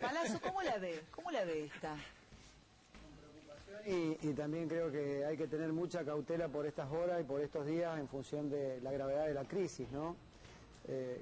Palazzo, ¿cómo la ve? ¿Cómo la ve esta? Y también creo que hay que tener mucha cautela por estas horas y por estos días en función de la gravedad de la crisis, ¿no?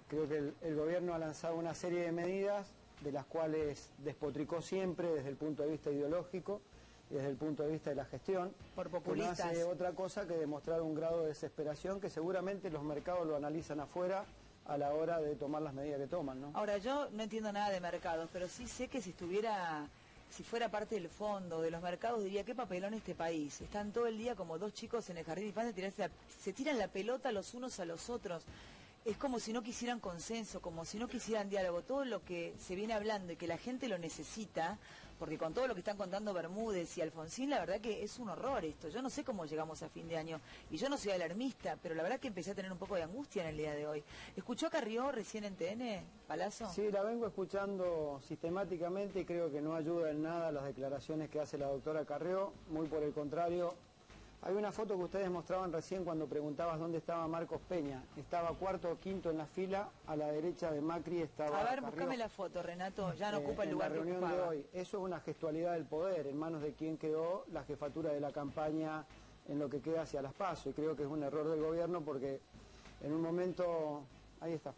Creo que el gobierno ha lanzado una serie de medidas de las cuales despotricó siempre desde el punto de vista ideológico y desde el punto de vista de la gestión. Por populistas. Que no hace otra cosa que demostrar un grado de desesperación que seguramente los mercados lo analizan afuera a la hora de tomar las medidas que toman, ¿no? Ahora, yo no entiendo nada de mercados, pero sí sé que si fuera parte del fondo, de los mercados, diría, qué papelón este país. Están todo el día como dos chicos en el jardín de infantes, se tiran la pelota los unos a los otros. Es como si no quisieran consenso, como si no quisieran diálogo. Todo lo que se viene hablando y que la gente lo necesita, porque con todo lo que están contando Bermúdez y Alfonsín, la verdad que es un horror esto. Yo no sé cómo llegamos a fin de año, y yo no soy alarmista, pero la verdad que empecé a tener un poco de angustia en el día de hoy. ¿Escuchó a Carrió recién en TN, Palazzo? Sí, la vengo escuchando sistemáticamente y creo que no ayuda en nada las declaraciones que hace la doctora Carrió, muy por el contrario. Hay una foto que ustedes mostraban recién cuando preguntabas dónde estaba Marcos Peña. Estaba cuarto o quinto en la fila, a la derecha de Macri estaba A ver, Carrió. búscame la foto, Renato, ya no ocupa el lugar que ocupaba. En la reunión de hoy, eso es una gestualidad del poder, en manos de quien quedó la jefatura de la campaña en lo que queda hacia las PASO. Y creo que es un error del gobierno porque en un momento... Ahí está.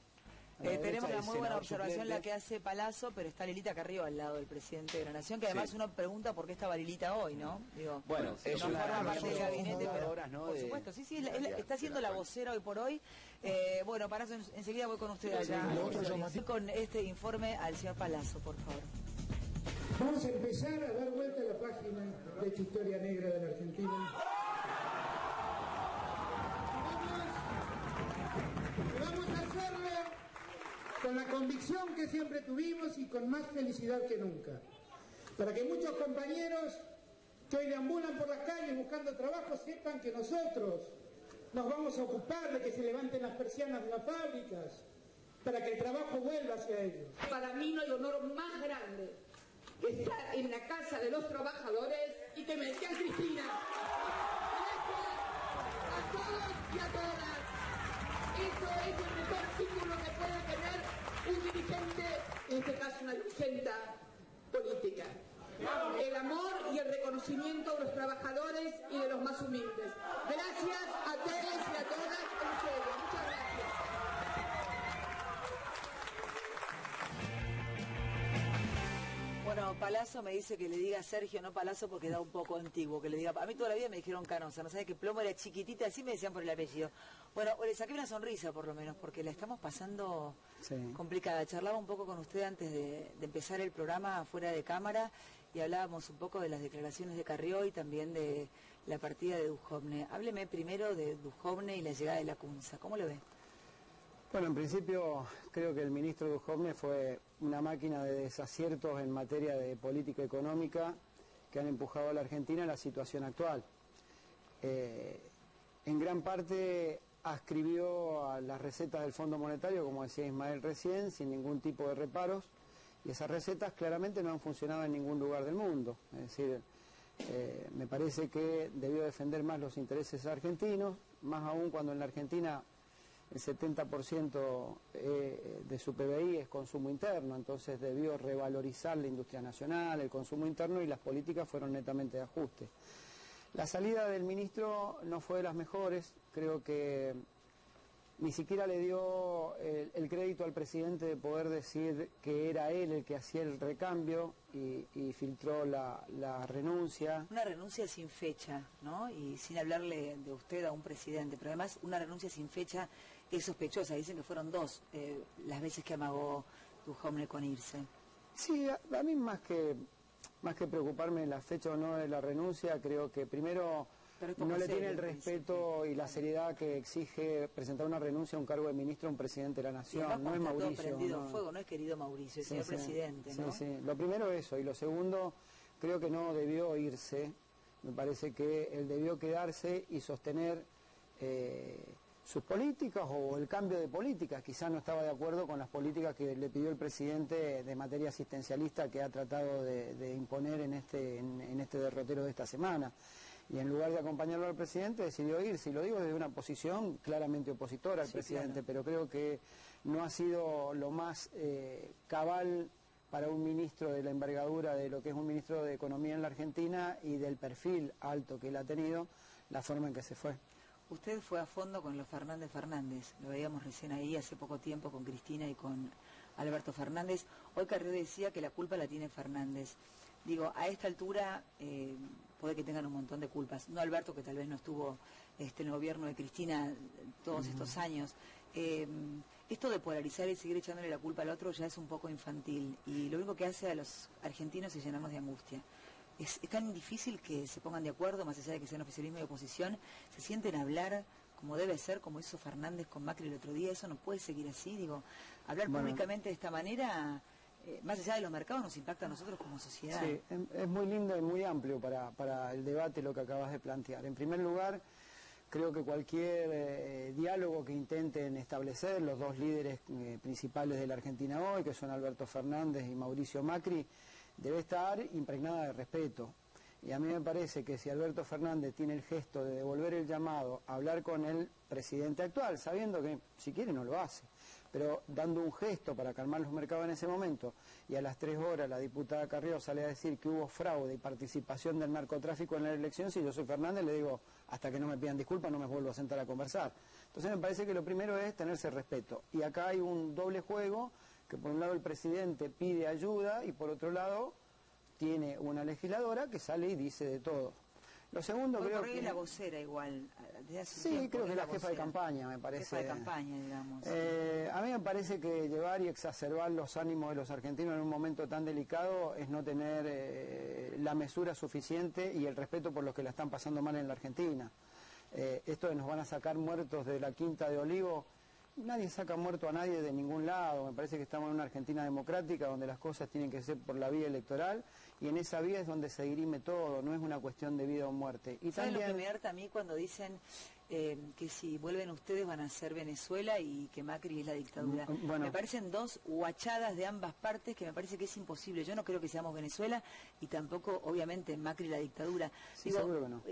Tenemos una muy buena observación la que hace Palazzo, pero está Lilita Carrió al lado del presidente de la Nación, que además uno pregunta por qué estaba Lilita hoy, ¿no? Digo, bueno, es no una forma parte del gabinete, pero ¿no? Por supuesto, sí, está siendo la vocera hoy por hoy. Bueno, Palazzo, enseguida voy con usted allá. Con este informe al señor Palazzo, por favor. Vamos a empezar a dar vuelta a la página de esta historia negra de la Argentina. Con la convicción que siempre tuvimos y con más felicidad que nunca. Para que muchos compañeros que hoy deambulan por las calles buscando trabajo sepan que nosotros nos vamos a ocupar de que se levanten las persianas de las fábricas, para que el trabajo vuelva hacia ellos. Para mí no hay honor más grande que estar en la casa de los trabajadores y que me decían Cristina. Gracias a todos y a todas. Eso es el mejor título que puede tener un dirigente, en este caso una dirigenta política. El amor y el reconocimiento de los trabajadores y de los más humildes. Gracias a todos y a todas, en serio. Muchas gracias. Bueno, Palazzo me dice que le diga Sergio, no Palazzo, porque da un poco antiguo, que le diga... A mí toda la vida me dijeron Canosa, no sabe que Plomo era chiquitita, así me decían por el apellido. Bueno, le saqué una sonrisa por lo menos, porque la estamos pasando complicada. Charlaba un poco con usted antes de empezar el programa fuera de cámara y hablábamos un poco de las declaraciones de Carrió y también de la partida de Duhovne. Hábleme primero de Duhovne y la llegada de Lacunza, ¿cómo lo ve? Bueno, en principio creo que el ministro Duhovne fue una máquina de desaciertos en materia de política económica que han empujado a la Argentina a la situación actual. En gran parte ascribió a las recetas del Fondo Monetario, como decía Ismael recién, sin ningún tipo de reparos, y esas recetas claramente no han funcionado en ningún lugar del mundo. Es decir, me parece que debió defender más los intereses argentinos, más aún cuando en la Argentina el 70% de su PBI es consumo interno, entonces debió revalorizar la industria nacional, el consumo interno, y las políticas fueron netamente de ajuste. La salida del ministro no fue de las mejores, creo que ni siquiera le dio el crédito al presidente de poder decir que era él el que hacía el recambio y filtró la renuncia. Una renuncia sin fecha, ¿no? Y sin hablarle de usted a un presidente, pero además una renuncia sin fecha es sospechosa. Dicen que fueron dos las veces que amagó Duhovne con irse. Sí, a mí más que preocuparme la fecha o no de la renuncia, creo que primero no le tiene el respeto y la seriedad que exige presentar una renuncia a un cargo de ministro a un presidente de la Nación. No es Mauricio. Prendido fuego, no es querido Mauricio, el señor presidente, ¿no? Sí. Lo primero eso, y lo segundo, creo que no debió irse. Me parece que él debió quedarse y sostener sus políticas o el cambio de políticas. Quizás no estaba de acuerdo con las políticas que le pidió el presidente de materia asistencialista que ha tratado de imponer en este derrotero de esta semana. Y en lugar de acompañarlo al presidente decidió irse, y lo digo desde una posición claramente opositora al presidente, claro. Pero creo que no ha sido lo más cabal para un ministro de la envergadura de lo que es un ministro de Economía en la Argentina y del perfil alto que él ha tenido, la forma en que se fue. Usted fue a fondo con los Fernández, lo veíamos recién ahí hace poco tiempo con Cristina y con Alberto Fernández. Hoy Carrió decía que la culpa la tiene Fernández. Digo, a esta altura puede que tengan un montón de culpas. No Alberto, que tal vez no estuvo en el gobierno de Cristina todos estos años. Esto de polarizar y seguir echándole la culpa al otro ya es un poco infantil. Y lo único que hace a los argentinos es llenarnos de angustia. Es tan difícil que se pongan de acuerdo, más allá de que sean oficialismo y oposición, se sienten a hablar como debe ser, como hizo Fernández con Macri el otro día. Eso no puede seguir así, digo, hablar públicamente de esta manera, más allá de los mercados, nos impacta a nosotros como sociedad. Sí, es muy lindo y muy amplio para el debate lo que acabas de plantear. En primer lugar, creo que cualquier diálogo que intenten establecer los dos líderes principales de la Argentina hoy, que son Alberto Fernández y Mauricio Macri, debe estar impregnada de respeto. Y a mí me parece que si Alberto Fernández tiene el gesto de devolver el llamado a hablar con el presidente actual, sabiendo que si quiere no lo hace, pero dando un gesto para calmar los mercados en ese momento, y a las 3 horas la diputada Carrió sale a decir que hubo fraude y participación del narcotráfico en la elección, si yo soy Fernández le digo, hasta que no me pidan disculpas no me vuelvo a sentar a conversar. Entonces me parece que lo primero es tenerse respeto. Y acá hay un doble juego, que por un lado el presidente pide ayuda y por otro lado tiene una legisladora que sale y dice de todo. Lo segundo creo que... es la vocera igual. Desde hace sí, tiempo, creo que es la jefa vocera. de campaña, me parece. Jefa de campaña, digamos. A mí me parece que llevar y exacerbar los ánimos de los argentinos en un momento tan delicado es no tener la mesura suficiente y el respeto por los que la están pasando mal en la Argentina. Esto de nos van a sacar muertos de la Quinta de Olivos, nadie saca muerto a nadie de ningún lado. Me parece que estamos en una Argentina democrática donde las cosas tienen que ser por la vía electoral y en esa vía es donde se dirime todo, no es una cuestión de vida o muerte. Y ¿Sabes también... lo que me harta a mí cuando dicen que si vuelven ustedes van a ser Venezuela y que Macri es la dictadura? Bueno. Me parecen dos guachadas de ambas partes que me parece que es imposible. Yo no creo que seamos Venezuela y tampoco, obviamente, Macri la dictadura. Sí, seguro que no.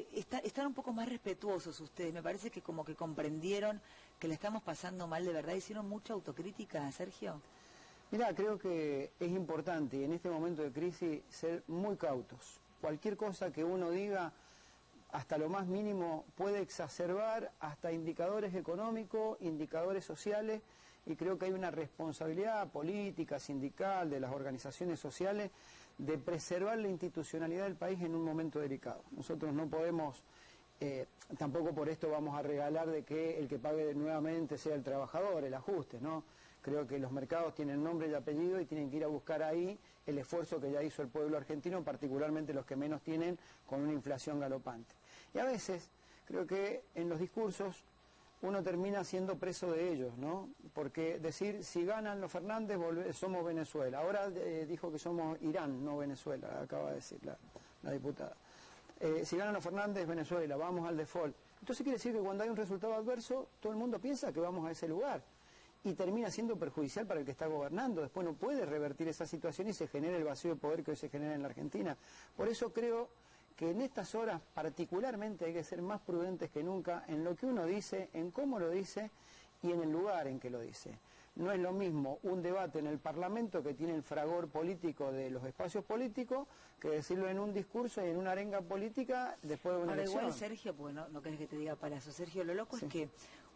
Están un poco más respetuosos ustedes. Me parece que como que comprendieron que la estamos pasando mal de verdad. ¿Hicieron mucha autocrítica, Sergio? Mirá, creo que es importante y en este momento de crisis ser muy cautos. Cualquier cosa que uno diga, hasta lo más mínimo, puede exacerbar hasta indicadores económicos, indicadores sociales, y creo que hay una responsabilidad política, sindical, de las organizaciones sociales, de preservar la institucionalidad del país en un momento delicado. Nosotros no podemos... tampoco por esto vamos a regalar de que el que pague nuevamente sea el trabajador, el ajuste, ¿no? Creo que los mercados tienen nombre y apellido y tienen que ir a buscar ahí el esfuerzo que ya hizo el pueblo argentino, particularmente los que menos tienen, con una inflación galopante. Y a veces creo que en los discursos uno termina siendo preso de ellos, ¿no? Porque decir, si ganan los Fernández, somos Venezuela. Ahora dijo que somos Irán, no Venezuela, acaba de decir la diputada. Si ganan los Fernández, Venezuela, vamos al default. Entonces quiere decir que cuando hay un resultado adverso, todo el mundo piensa que vamos a ese lugar. Y termina siendo perjudicial para el que está gobernando. Después no puede revertir esa situación y se genera el vacío de poder que hoy se genera en la Argentina. Por eso creo que en estas horas particularmente hay que ser más prudentes que nunca en lo que uno dice, en cómo lo dice y en el lugar en que lo dice. No es lo mismo un debate en el Parlamento que tiene el fragor político de los espacios políticos que decirlo en un discurso y en una arenga política después de una elección. Igual, Sergio, porque no querés que te diga palazo. Sergio, lo loco es que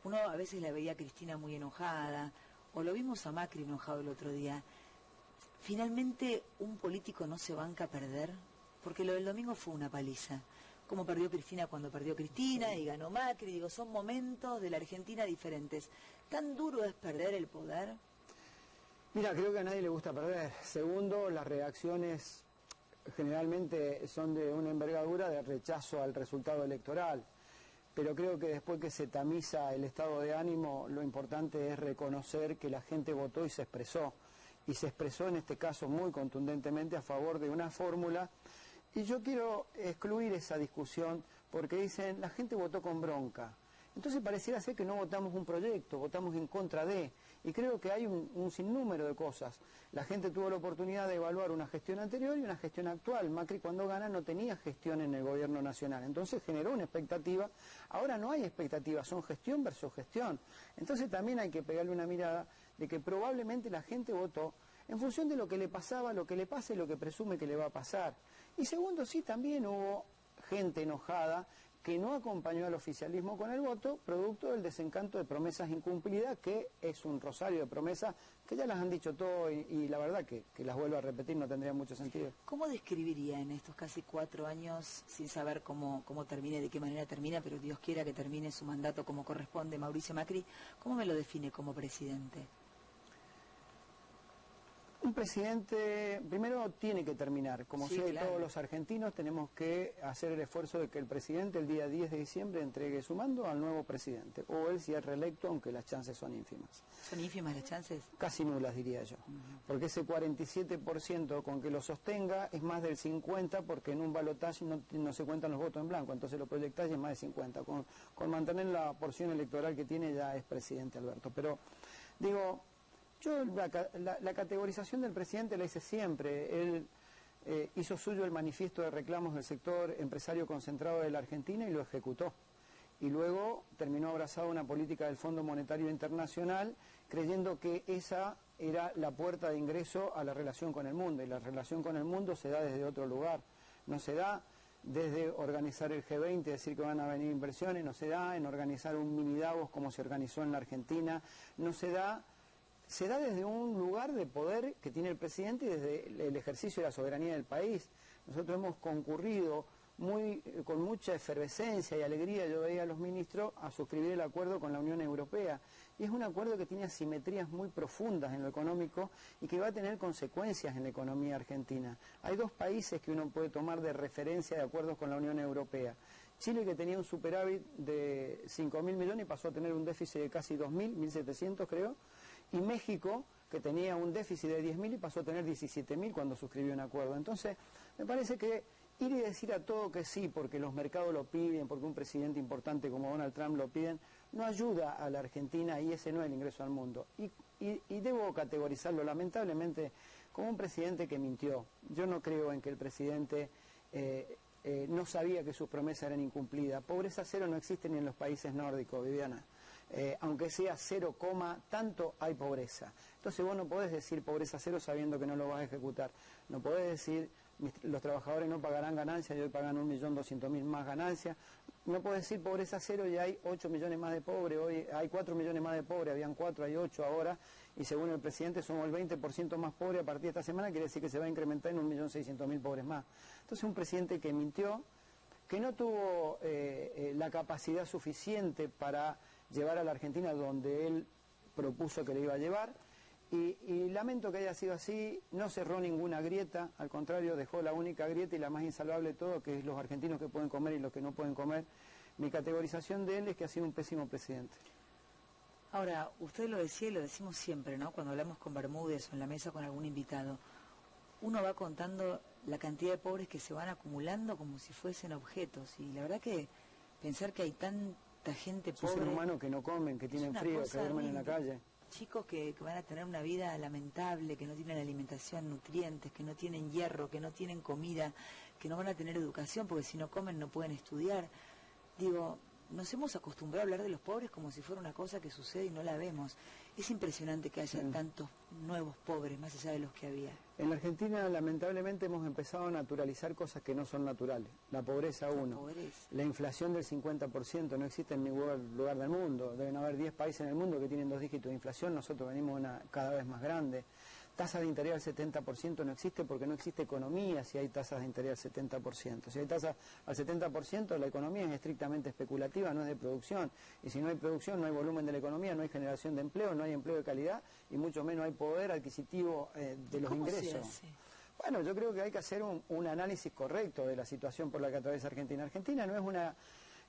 uno a veces la veía a Cristina muy enojada, o lo vimos a Macri enojado el otro día. Finalmente, un político no se banca a perder, porque lo del domingo fue una paliza. Como perdió Cristina cuando perdió Cristina y ganó Macri, digo, son momentos de la Argentina diferentes. ¿Tan duro es perder el poder? Mira, creo que a nadie le gusta perder. Segundo, las reacciones generalmente son de una envergadura de rechazo al resultado electoral. Pero creo que después que se tamiza el estado de ánimo, lo importante es reconocer que la gente votó y se expresó. Y se expresó en este caso muy contundentemente a favor de una fórmula. Y yo quiero excluir esa discusión porque dicen, la gente votó con bronca. Entonces pareciera ser que no votamos un proyecto, votamos en contra de. Y creo que hay un sinnúmero de cosas. La gente tuvo la oportunidad de evaluar una gestión anterior y una gestión actual. Macri cuando gana no tenía gestión en el gobierno nacional. Entonces generó una expectativa. Ahora no hay expectativa, son gestión versus gestión. Entonces también hay que pegarle una mirada de que probablemente la gente votó en función de lo que le pasaba, lo que le pasa y lo que presume que le va a pasar. Y segundo, sí, también hubo gente enojada que no acompañó al oficialismo con el voto, producto del desencanto de promesas incumplidas, que es un rosario de promesas que ya las han dicho todo y la verdad que las vuelvo a repetir no tendría mucho sentido. ¿Cómo describiría en estos casi 4 años, sin saber cómo termine, de qué manera termina, pero Dios quiera que termine su mandato como corresponde, Mauricio Macri, cómo me lo define como presidente? Un presidente, primero tiene que terminar, como Sí, sea claro. todos los argentinos, tenemos que hacer el esfuerzo de que el presidente el día 10 de diciembre entregue su mando al nuevo presidente, o él si es reelecto, aunque las chances son ínfimas. ¿Son ínfimas las chances? Casi nulas, diría yo, porque ese 47% con que lo sostenga es más del 50%, porque en un balotaje no se cuentan los votos en blanco, entonces lo proyectaje es más de 50%. Con mantener la porción electoral que tiene ya es presidente Alberto, pero digo... Yo la categorización del presidente la hice siempre. Él hizo suyo el manifiesto de reclamos del sector empresario concentrado de la Argentina y lo ejecutó. Y luego terminó abrazado a una política del Fondo Monetario Internacional, creyendo que esa era la puerta de ingreso a la relación con el mundo. Y la relación con el mundo se da desde otro lugar. No se da desde organizar el G20, decir que van a venir inversiones, no se da en organizar un mini Davos como se organizó en la Argentina, no se da... Se da desde un lugar de poder que tiene el presidente y desde el ejercicio de la soberanía del país. Nosotros hemos concurrido con mucha efervescencia y alegría, yo veía a los ministros, a suscribir el acuerdo con la Unión Europea. Y es un acuerdo que tiene asimetrías muy profundas en lo económico y que va a tener consecuencias en la economía argentina. Hay 2 países que uno puede tomar de referencia de acuerdos con la Unión Europea. Chile, que tenía un superávit de 5.000 millones y pasó a tener un déficit de casi 2.000, 1.700 creo. Y México, que tenía un déficit de 10.000 y pasó a tener 17.000 cuando suscribió un acuerdo. Entonces, me parece que ir y decir a todo que sí, porque los mercados lo piden, porque un presidente importante como Donald Trump lo piden, no ayuda a la Argentina y ese no es el ingreso al mundo. Y debo categorizarlo, lamentablemente, como un presidente que mintió. Yo no creo en que el presidente no sabía que sus promesas eran incumplidas. Pobreza cero no existe ni en los países nórdicos, Viviana. Aunque sea 0, tanto hay pobreza. Entonces vos no podés decir pobreza cero sabiendo que no lo vas a ejecutar. No podés decir los trabajadores no pagarán ganancias y hoy pagan 1.200.000 más ganancias. No podés decir pobreza cero y hay 8 millones más de pobres. Hoy hay 4 millones más de pobres, habían 4, hay 8 ahora. Y según el presidente somos el 20% más pobres a partir de esta semana, quiere decir que se va a incrementar en 1.600.000 pobres más. Entonces un presidente que mintió, que no tuvo la capacidad suficiente para llevar a la Argentina donde él propuso que le iba a llevar y lamento que haya sido así, no cerró ninguna grieta, al contrario dejó la única grieta y la más insalvable de todo, que es los argentinos que pueden comer y los que no pueden comer. Mi categorización de él es que ha sido un pésimo presidente. Ahora, usted lo decía y lo decimos siempre, ¿no? Cuando hablamos con Bermúdez o en la mesa con algún invitado, uno va contando la cantidad de pobres que se van acumulando como si fuesen objetos y la verdad que pensar que hay tanta gente pobre... Es un humano que no comen, que tienen frío, que duermen en la calle. Chicos que van a tener una vida lamentable, que no tienen alimentación, nutrientes, que no tienen hierro, que no tienen comida, que no van a tener educación porque si no comen no pueden estudiar. Digo, nos hemos acostumbrado a hablar de los pobres como si fuera una cosa que sucede y no la vemos. Es impresionante que haya tantos nuevos pobres más allá de los que había. En la Argentina, lamentablemente, hemos empezado a naturalizar cosas que no son naturales. La pobreza, la inflación del 50% no existe en ningún lugar del mundo. Deben haber 10 países en el mundo que tienen 2 dígitos de inflación, nosotros venimos de una cada vez más grande. Tasa de interés al 70% no existe porque no existe economía si hay tasas de interés al 70%. Si hay tasas al 70%, la economía es estrictamente especulativa, no es de producción. Y si no hay producción, no hay volumen de la economía, no hay generación de empleo, no hay empleo de calidad y mucho menos hay poder adquisitivo de los ingresos. Bueno, yo creo que hay que hacer un análisis correcto de la situación por la que atraviesa Argentina. Argentina no es una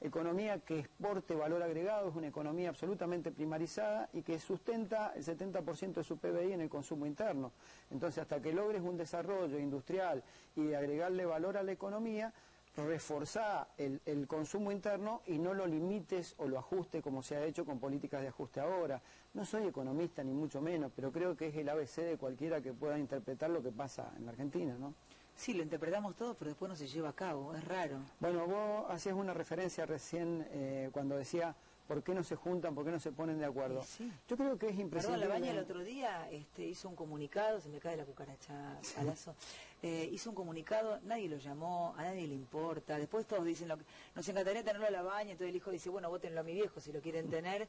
economía que exporte valor agregado, es una economía absolutamente primarizada y que sustenta el 70% de su PBI en el consumo interno. Entonces, hasta que logres un desarrollo industrial y de agregarle valor a la economía, reforzar el consumo interno y no lo limites o lo ajustes como se ha hecho con políticas de ajuste ahora. No soy economista ni mucho menos, pero creo que es el ABC de cualquiera que pueda interpretar lo que pasa en la Argentina, ¿no? Sí, lo interpretamos todo, pero después no se lleva a cabo, es raro. Bueno, vos hacías una referencia recién cuando decía ¿Por qué no se juntan? ¿Por qué no se ponen de acuerdo? Sí. Yo creo que es imprescindible. Perdón, Labaña el otro día hizo un comunicado, se me cae la cucaracha, Palazzo, hizo un comunicado, nadie lo llamó, a nadie le importa, después todos dicen, nos encantaría tenerlo a Labaña, entonces el hijo dice, bueno, vótenlo a mi viejo si lo quieren tener.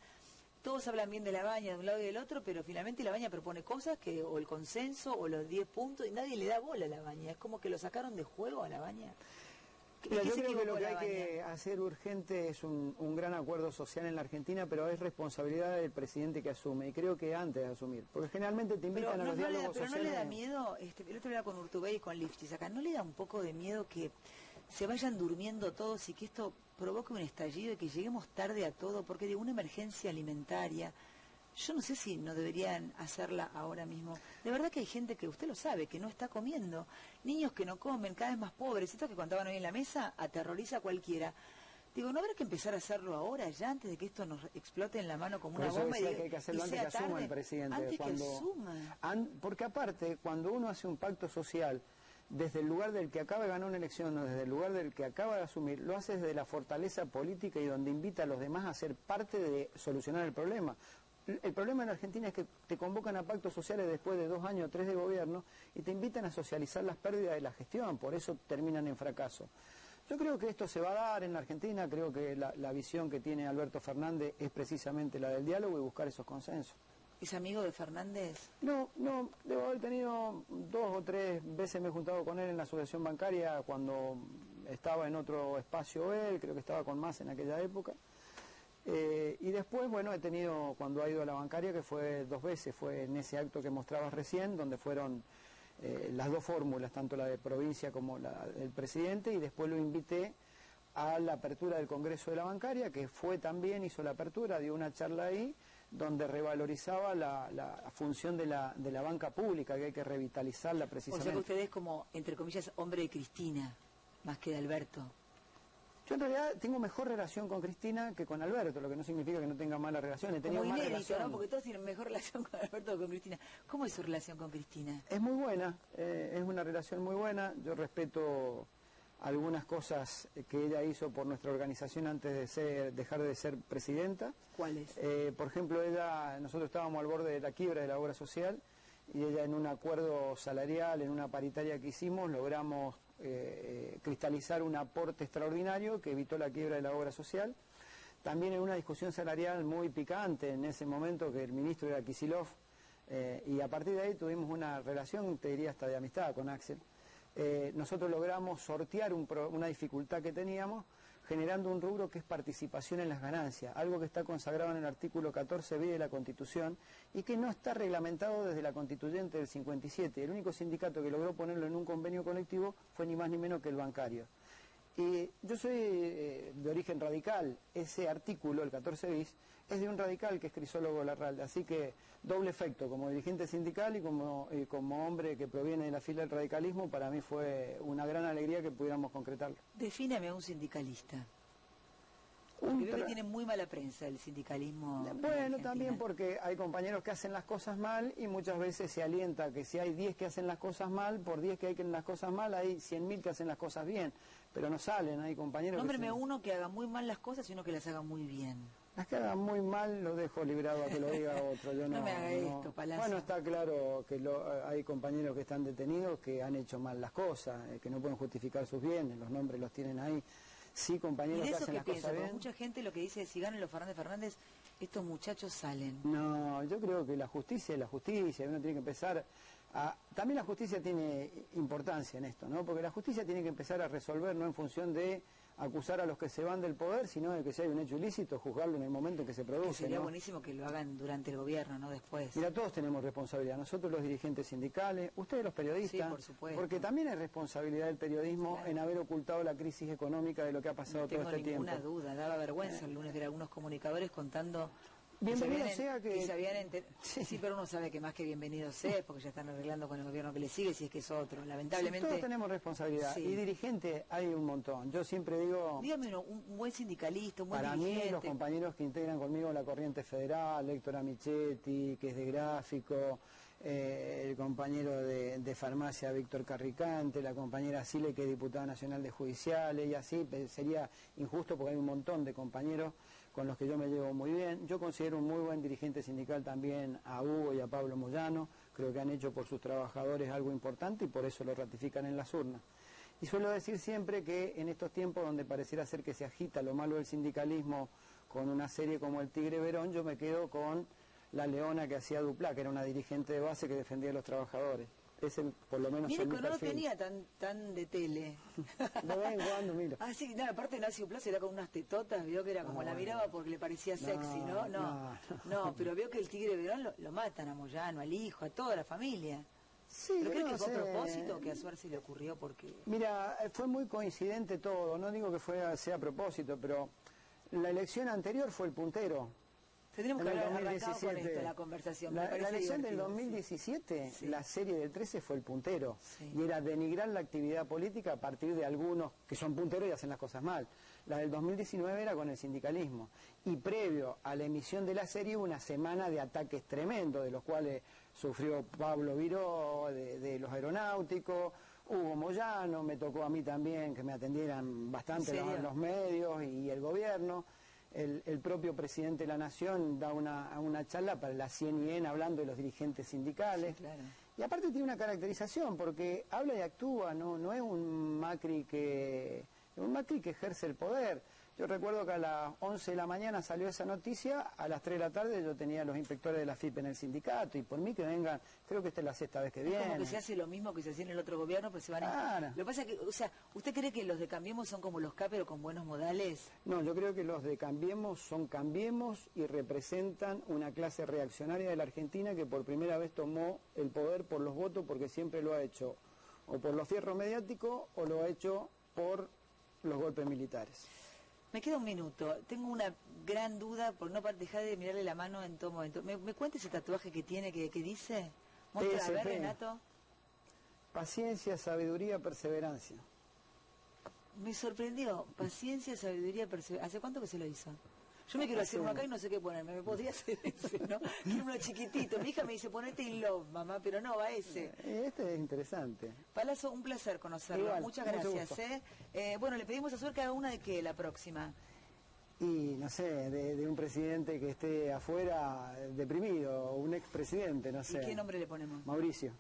Todos hablan bien de Labaña de un lado y del otro, pero finalmente Labaña propone cosas que, o el consenso, o los 10 puntos, y nadie le da bola a Labaña, es como que lo sacaron de juego a Labaña. Mira, yo creo que lo que hay que hacer urgente es un gran acuerdo social en la Argentina, pero es responsabilidad del presidente que asume, y creo que antes de asumir, porque generalmente te invitan a los diálogos sociales. Pero no le da miedo, el otro día con Urtubey y con Lifchis acá, ¿no le da un poco de miedo que se vayan durmiendo todos y que esto provoque un estallido y que lleguemos tarde a todo? Porque digo, una emergencia alimentaria, yo no sé si no deberían hacerla ahora mismo. De verdad que hay gente que, usted lo sabe, que no está comiendo. Niños que no comen, cada vez más pobres. Esto que contaban hoy en la mesa aterroriza a cualquiera. Digo, ¿no habrá que empezar a hacerlo ahora, ya, antes de que esto nos explote en la mano como una bomba? Por eso decía que hay que hacerlo antes que asuma el presidente. Antes que asuma. Porque aparte, cuando uno hace un pacto social, desde el lugar del que acaba de ganar una elección o desde el lugar del que acaba de asumir, lo hace desde la fortaleza política y donde invita a los demás a ser parte de solucionar el problema. El problema en Argentina es que te convocan a pactos sociales después de 2 años o 3 de gobierno y te invitan a socializar las pérdidas de la gestión, por eso terminan en fracaso. Yo creo que esto se va a dar en la Argentina, creo que la visión que tiene Alberto Fernández es precisamente la del diálogo y buscar esos consensos. ¿Es amigo de Fernández? No, debo haber tenido 2 o 3 veces, me he juntado con él en la asociación bancaria cuando estaba en otro espacio él, creo que estaba con más en aquella época. Y después, bueno, he tenido, cuando ha ido a la bancaria, que fue 2 veces, fue en ese acto que mostrabas recién, donde fueron las 2 fórmulas, tanto la de provincia como la del presidente, y después lo invité a la apertura del Congreso de la Bancaria, que fue también, hizo la apertura, dio una charla ahí, donde revalorizaba la función de la banca pública, que hay que revitalizarla precisamente. O sea que usted es como, entre comillas, hombre de Cristina, más que de Alberto. Yo en realidad tengo mejor relación con Cristina que con Alberto, lo que no significa que no tenga mala relación. He tenido como más inédito, relación. ¿no? Porque todos tienen mejor relación con Alberto que con Cristina. ¿Cómo es su relación con Cristina? Es muy buena, es una relación muy buena. Yo respeto algunas cosas que ella hizo por nuestra organización antes de dejar de ser presidenta. ¿Cuáles? Por ejemplo, nosotros estábamos al borde de la quiebra de la obra social y ella, en un acuerdo salarial, en una paritaria que hicimos, logramos cristalizar un aporte extraordinario que evitó la quiebra de la obra social. También en una discusión salarial muy picante en ese momento, que el ministro era Kicillof, y a partir de ahí tuvimos una relación, te diría hasta de amistad, con Axel. Nosotros logramos sortear una dificultad que teníamos, generando un rubro que es participación en las ganancias, algo que está consagrado en el artículo 14b de la Constitución y que no está reglamentado desde la Constituyente del 57. El único sindicato que logró ponerlo en un convenio colectivo fue ni más ni menos que el bancario. Y yo soy de origen radical. Ese artículo, el 14 bis, es de un radical que es Crisólogo Larralde, así que doble efecto, como dirigente sindical y como hombre que proviene de la fila del radicalismo, para mí fue una gran alegría que pudiéramos concretarlo. Defíname a un sindicalista. Porque veo que tiene muy mala prensa el sindicalismo. Bueno, también porque hay compañeros que hacen las cosas mal y muchas veces se alienta que si hay 10 que hacen las cosas mal, por 10 que hacen las cosas mal, hay 100.000 que hacen las cosas bien, pero no salen, hay compañeros. Nómbreme uno que haga muy mal las cosas y uno que las haga muy bien. Las que hagan muy mal lo dejo librado a que lo diga otro. Yo no me haga esto, Palazzo. Bueno, está claro que hay compañeros que están detenidos que han hecho mal las cosas, que no pueden justificar sus bienes, los nombres los tienen ahí. Sí, compañeros que hacen las cosas bien. Mucha gente lo que dice es, si ganan los Fernández, estos muchachos salen. No, yo creo que la justicia es la justicia, uno tiene que empezar a... También la justicia tiene importancia en esto, ¿no? Porque la justicia tiene que empezar a resolver no en función de acusar a los que se van del poder, sino de que si hay un hecho ilícito, juzgarlo en el momento en que se produce. Que sería ¿no? buenísimo que lo hagan durante el gobierno, no después. Mira, todos tenemos responsabilidad, nosotros los dirigentes sindicales, ustedes los periodistas, sí, por supuesto. Porque también hay responsabilidad del periodismo, claro, en haber ocultado la crisis económica de lo que ha pasado todo este tiempo. No tengo ninguna duda, daba vergüenza el lunes ver a algunos comunicadores contando... Bienvenido sea que... Sí, pero uno sabe que más que bienvenido sea, porque ya están arreglando con el gobierno que le sigue, si es que es otro. Lamentablemente... Sí, todos tenemos responsabilidad. Sí. Y dirigente hay un montón. Yo siempre digo... Dígame un buen sindicalista, un buen dirigente. Para mí, los compañeros que integran conmigo la Corriente Federal, Héctor Amichetti, que es de Gráfico, el compañero de Farmacia, Víctor Carricante, la compañera Sile, que es diputada nacional de Judiciales, y así sería injusto porque hay un montón de compañeros con los que yo me llevo muy bien. Yo considero un muy buen dirigente sindical también a Hugo y a Pablo Moyano. Creo que han hecho por sus trabajadores algo importante y por eso lo ratifican en las urnas. Y suelo decir siempre que en estos tiempos donde pareciera ser que se agita lo malo del sindicalismo con una serie como El Tigre Verón, yo me quedo con la leona que hacía Duplá, que era una dirigente de base que defendía a los trabajadores. Ese, por lo menos, Mire, es mi no lo perfil. tenía tan de tele. De vez en cuando, mira. Ah, sí, no, aparte de Nacio Plaza era con unas tetotas, vio que era como la miraba porque le parecía sexy, ¿no? No, pero veo que el Tigre Verón lo matan a Moyano, al hijo, a toda la familia. Sí, ¿Pero cree no que fue sé. a propósito o que a Suar se le ocurrió porque...? Mira, fue muy coincidente todo, no digo que sea a propósito, pero la elección anterior fue el puntero. Tendríamos que En el haber arrancado con 2017. esto la conversación. me La parece elección del divertido, 2017, sí. la serie del 13 fue el puntero. Sí. Y era denigrar la actividad política a partir de algunos que son punteros y hacen las cosas mal. La del 2019 era con el sindicalismo. Y previo a la emisión de la serie hubo una semana de ataques tremendos, de los cuales sufrió Pablo Viró, de los aeronáuticos, Hugo Moyano, me tocó a mí también que me atendieran bastante ¿En serio? los medios y el gobierno. El propio presidente de la Nación da una charla para la CIEN hablando de los dirigentes sindicales. Sí, claro. Y aparte tiene una caracterización, porque habla y actúa, no es un Macri que ejerce el poder. Yo recuerdo que a las 11 de la mañana salió esa noticia, a las 3 de la tarde yo tenía a los inspectores de la FIP en el sindicato, y por mí que vengan, creo que esta es la sexta vez que Es vienen. como que se hace lo mismo que se hacía en el otro gobierno, pero se van a... Claro. Lo que pasa es que, o sea, ¿usted cree que los de Cambiemos son como los K, pero con buenos modales? No, yo creo que los de Cambiemos son Cambiemos y representan una clase reaccionaria de la Argentina que por primera vez tomó el poder por los votos, porque siempre lo ha hecho o por los fierros mediáticos o lo ha hecho por los golpes militares. Me queda un minuto. Tengo una gran duda por no dejar de mirarle la mano en todo momento. ¿Me cuenta ese tatuaje que tiene, que dice? Muestra, a ver, PSP. Renato. Paciencia, sabiduría, perseverancia. Me sorprendió. Paciencia, sabiduría, perseverancia. ¿Hace cuánto que se lo hizo? Yo me quiero hacer uno acá y no sé qué ponerme. ¿Me podría hacer ese, no? Quiero uno chiquitito. Mi hija me dice, ponete in love, mamá, pero no, va ese. Este es interesante. Palazzo, un placer conocerlo. Igual, Muchas mucho gracias. gusto. Bueno, le pedimos a Suar cada una de qué la próxima. Y no sé, de un presidente que esté afuera deprimido, o un expresidente, no sé. ¿Y qué nombre le ponemos? Mauricio.